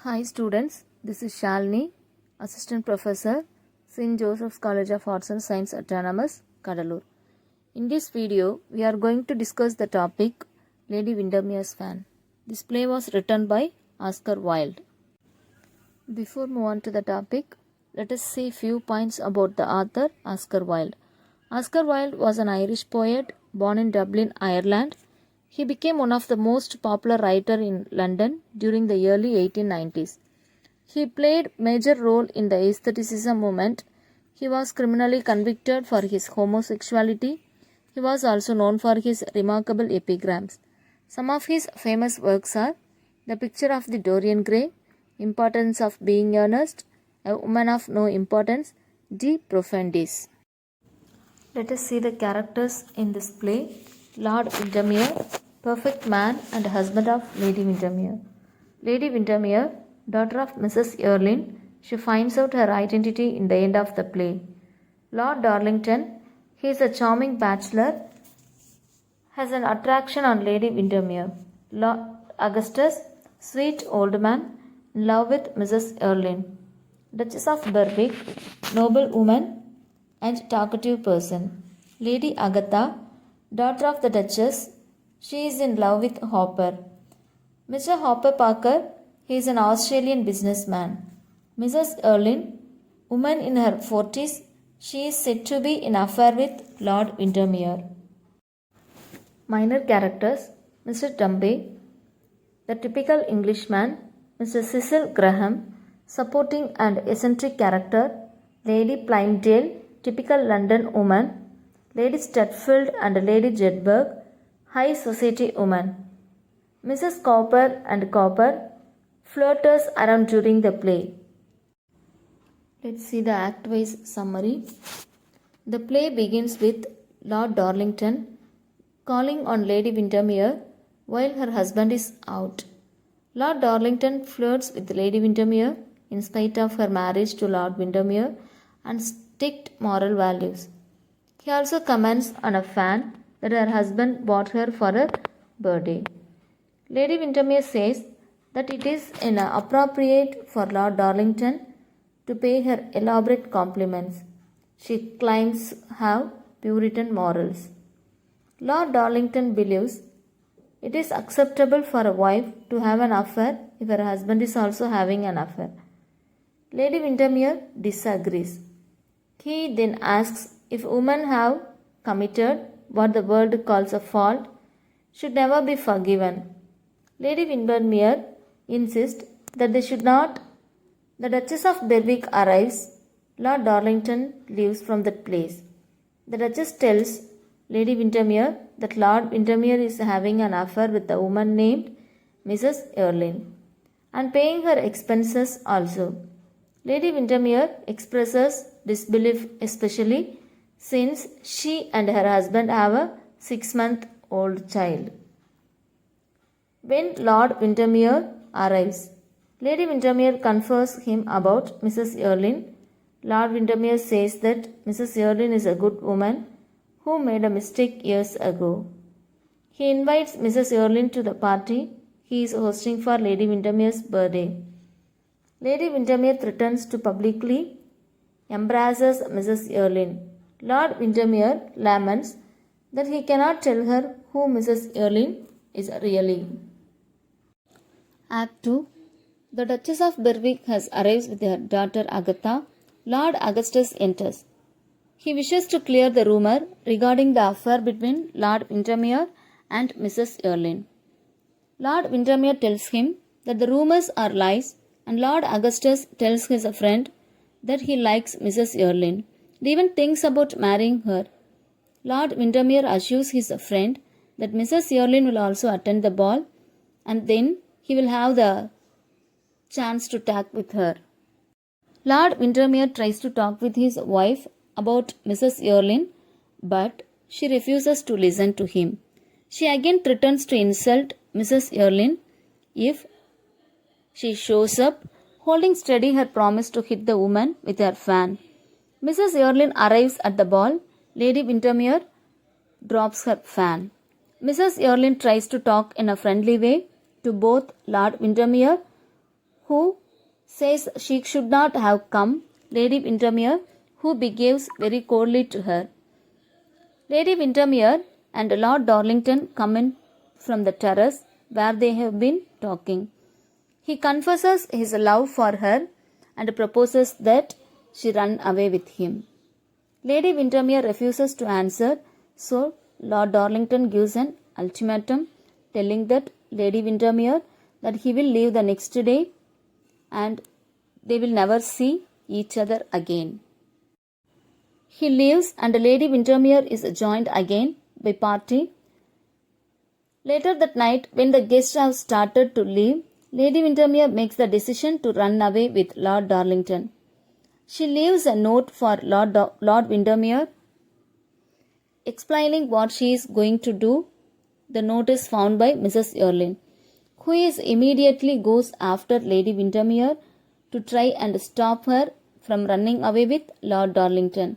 Hi students, this is Shalini, Assistant Professor, St.Joseph's College of Arts and Science Autonomous, Cuddalore. In this video, we are going to discuss the topic Lady Windermere's Fan. This play was written by Oscar Wilde. Before move on to the topic, let us see few points about the author Oscar Wilde. Oscar Wilde was an Irish poet born in Dublin, Ireland. He became one of the most popular writers in London during the early 1890s. He played major role in the aestheticism movement. He was criminally convicted for his homosexuality. He was also known for his remarkable epigrams. Some of his famous works are The Picture of the Dorian Gray, Importance of Being Earnest, A Woman of No Importance, De Profundis. Let us see the characters in this play. Lord Windermere, perfect man and husband of Lady Windermere. Lady Windermere, daughter of Mrs. Erlynne, she finds out her identity in the end of the play. Lord Darlington, he is a charming bachelor, has an attraction on Lady Windermere. Lord Augustus, sweet old man, in love with Mrs. Erlynne. Duchess of Berwick, noble woman and talkative person. Lady Agatha, daughter of the Duchess, she is in love with Hopper. Mr. Hopper Parker, he is an Australian businessman. Mrs. Erlynne, woman in her 40s, she is said to be in affair with Lord Windermere. Minor characters: Mr. Dombey, the typical Englishman. Mr. Cecil Graham, supporting and eccentric character. Lady Plymdale, typical London woman. Lady Stutfield and Lady Jedburgh, high society woman. Mrs. Cowper and Cowper, flirters around during the play. Let's see the act-wise summary. The play begins with Lord Darlington calling on Lady Windermere while her husband is out. Lord Darlington flirts with Lady Windermere in spite of her marriage to Lord Windermere and strict moral values. He also comments on a fan that her husband bought her for her birthday. Lady Windermere says that it is inappropriate for Lord Darlington to pay her elaborate compliments. She claims have Puritan morals. Lord Darlington believes it is acceptable for a wife to have an affair if her husband is also having an affair. Lady Windermere disagrees. He then asks if women have committed what the world calls a fault, should never be forgiven. Lady Windermere insists that they should not. The Duchess of Berwick arrives. Lord Darlington leaves from that place. The Duchess tells Lady Windermere that Lord Windermere is having an affair with a woman named Mrs. Erlynne and paying her expenses also. Lady Windermere expresses disbelief, especially since she and her husband have a 6-month-old child. When Lord Windermere arrives, Lady Windermere confers him about Mrs. Erlynne. Lord Windermere says that Mrs. Erlynne is a good woman who made a mistake years ago. He invites Mrs. Erlynne to the party he is hosting for Lady Windermere's birthday. Lady Windermere threatens to publicly embraces Mrs. Erlynne. Lord Windermere laments that he cannot tell her who Mrs. Erlynne is really. Act 2. The Duchess of Berwick has arrived with her daughter Agatha. Lord Augustus enters. He wishes to clear the rumour regarding the affair between Lord Windermere and Mrs. Erlynne. Lord Windermere tells him that the rumours are lies, and Lord Augustus tells his friend that he likes Mrs. Erlynne and even thinks about marrying her. Lord Windermere assures his friend that Mrs. Erlynne will also attend the ball and then he will have the chance to talk with her. Lord Windermere tries to talk with his wife about Mrs. Erlynne, but she refuses to listen to him. She again threatens to insult Mrs. Erlynne if she shows up, holding steady her promise to hit the woman with her fan. Mrs. Erlynne arrives at the ball. Lady Windermere drops her fan. Mrs. Erlynne tries to talk in a friendly way to both Lord Windermere, who says she should not have come, Lady Windermere, who behaves very coldly to her. Lady Windermere and Lord Darlington come in from the terrace where they have been talking. He confesses his love for her and proposes that she run away with him. Lady Windermere refuses to answer, so Lord Darlington gives an ultimatum telling that Lady Windermere that he will leave the next day and they will never see each other again. He leaves and Lady Windermere is joined again by party. Later that night, when the guests have started to leave, Lady Windermere makes the decision to run away with Lord Darlington. She leaves a note for Lord Windermere explaining what she is going to do. The note is found by Mrs. Erlyn, who immediately goes after Lady Windermere to try and stop her from running away with Lord Darlington.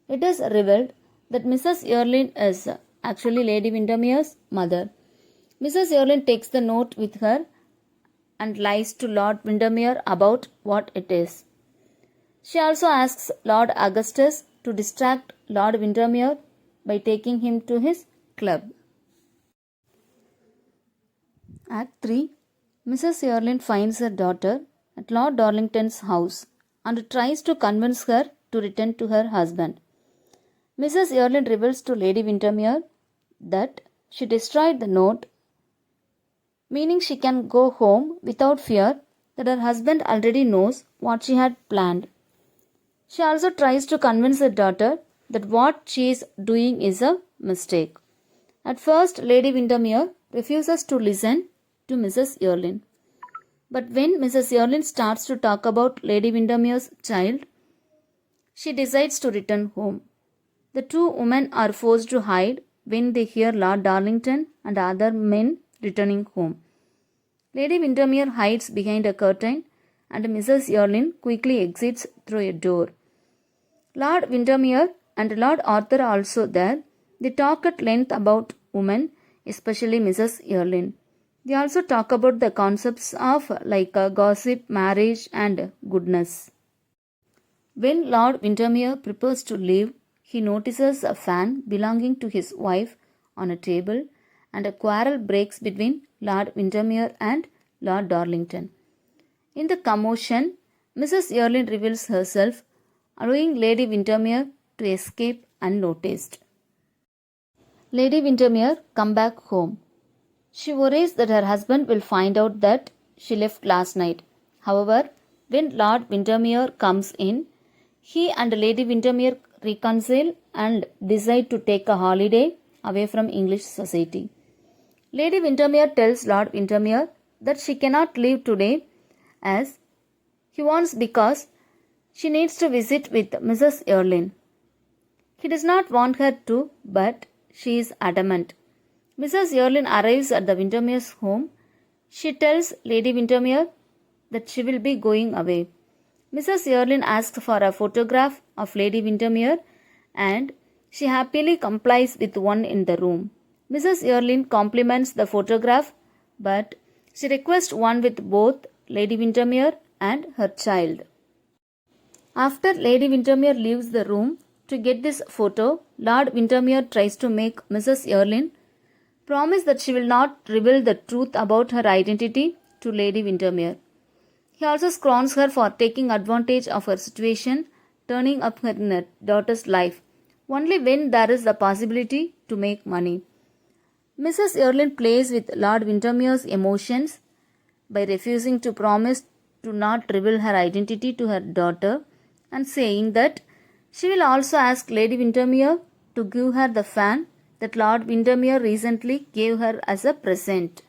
It is revealed that Mrs. Erlyn is actually Lady Windermere's mother. Mrs. Erlyn takes the note with her and lies to Lord Windermere about what it is. She also asks Lord Augustus to distract Lord Windermere by taking him to his club. Act 3. Mrs. Erlyn finds her daughter at Lord Darlington's house and tries to convince her to return to her husband. Mrs. Erlyn reveals to Lady Windermere that she destroyed the note, meaning she can go home without fear that her husband already knows what she had planned. She also tries to convince her daughter that what she is doing is a mistake. At first, Lady Windermere refuses to listen to Mrs. Erlyn. But when Mrs. Erlyn starts to talk about Lady Windermere's child, she decides to return home. The two women are forced to hide when they hear Lord Darlington and other men returning home. Lady Windermere hides behind a curtain and Mrs. Erlyn quickly exits through a door. Lord Windermere and Lord Arthur are also there. They talk at length about women, especially Mrs. Erlyn. They also talk about the concepts of gossip, marriage and goodness. When Lord Windermere prepares to leave, he notices a fan belonging to his wife on a table and a quarrel breaks between Lord Windermere and Lord Darlington. In the commotion, Mrs. Erlyn reveals herself, allowing Lady Windermere to escape unnoticed. Lady Windermere comes back home. She worries that her husband will find out that she left last night. However, when Lord Windermere comes in, he and Lady Windermere reconcile and decide to take a holiday away from English society. Lady Windermere tells Lord Windermere that she cannot leave today as he wants because she needs to visit with Mrs. Erlyn. He does not want her to, but she is adamant. Mrs. Erlyn arrives at the Windermere's home. She tells Lady Windermere that she will be going away. Mrs. Erlyn asks for a photograph of Lady Windermere and she happily complies with one in the room. Mrs. Erlyn compliments the photograph, but she requests one with both Lady Windermere and her child. After Lady Windermere leaves the room to get this photo, Lord Windermere tries to make Mrs. Erlyn promise that she will not reveal the truth about her identity to Lady Windermere. He also scorns her for taking advantage of her situation, turning up in her daughter's life, only when there is the possibility to make money. Mrs. Erlyn plays with Lord Windermere's emotions by refusing to promise to not reveal her identity to her daughter and saying that she will also ask Lady Windermere to give her the fan that Lord Windermere recently gave her as a present.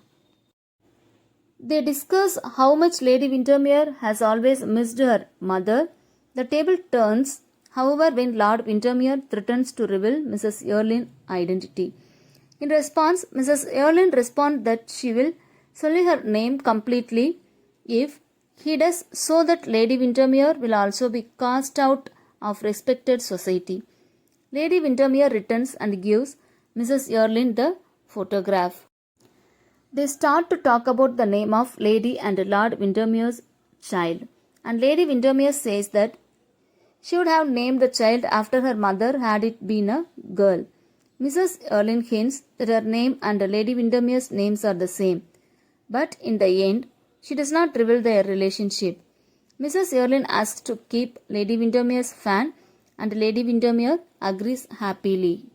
They discuss how much Lady Windermere has always missed her mother. The table turns, however, when Lord Windermere threatens to reveal Mrs. Erlyn's identity. In response, Mrs. Erlyn responds that she will sully her name completely if he does, so that Lady Windermere will also be cast out of respected society. Lady Windermere returns and gives Mrs. Erlyn the photograph. They start to talk about the name of Lady and Lord Windermere's child. And Lady Windermere says that she would have named the child after her mother had it been a girl. Mrs. Erlynne hints that her name and Lady Windermere's names are the same. But in the end, she does not reveal their relationship. Mrs. Erlynne asks to keep Lady Windermere's fan and Lady Windermere agrees happily.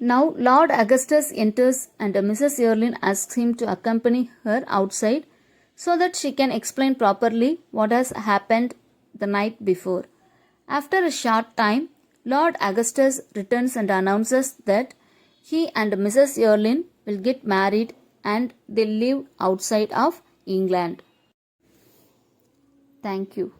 Now Lord Augustus enters and Mrs. Erlynne asks him to accompany her outside so that she can explain properly what has happened the night before. After a short time, Lord Augustus returns and announces that he and Mrs. Erlynne will get married and they live outside of England. Thank you.